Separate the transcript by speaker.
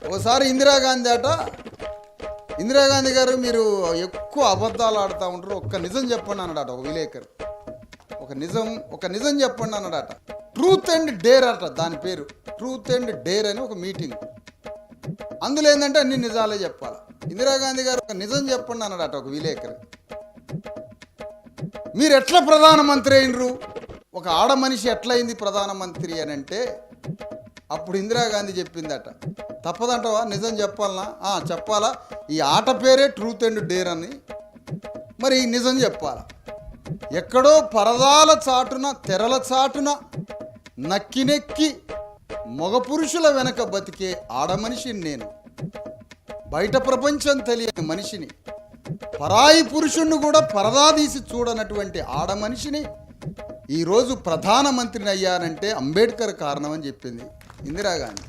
Speaker 1: ఓసారి ఇందిరాగాంధీ గారు మీరు ఎక్కువ అబద్ధాలు ఆడుతూ ఉంటారు, ఒక్క నిజం చెప్పండి అన్నాడట ఒక విలేకరు. ఒక నిజం చెప్పండి అన్నాడట. ట్రూత్ అండ్ డేర్ అట దాని పేరు. ట్రూత్ అండ్ డేర్ అని ఒక మీటింగ్. అందులో ఏంటంటే అన్ని నిజాలే చెప్పాలి. ఇందిరాగాంధీ గారు ఒక నిజం చెప్పండి అన్నాడట ఒక విలేకరు. మీరు ఎట్లా ప్రధానమంత్రి అయినరు, ఒక ఆడ మనిషి ఎట్లయింది ప్రధానమంత్రి అని అంటే అప్పుడు ఇందిరాగాంధీ చెప్పిందట, తప్పదంటవా నిజం చెప్పాలనా? చెప్పాలా, ఈ ఆట పేరే ట్రూత్ అండ్ డేర్ అని, మరి నిజం చెప్పాలా. ఎక్కడో పరదాల చాటున తెరల చాటున నక్కి మగ పురుషుల వెనక బతికే ఆడమనిషిని నేను, బయట ప్రపంచం తెలియని మనిషిని, పరాయి పురుషుణ్ణి కూడా పరదా తీసి చూడనటువంటి ఆడమనిషిని ఈరోజు ప్రధానమంత్రిని అయ్యానంటే అంబేద్కర్ కారణం అని చెప్పింది ఇందిరాగాంధీ.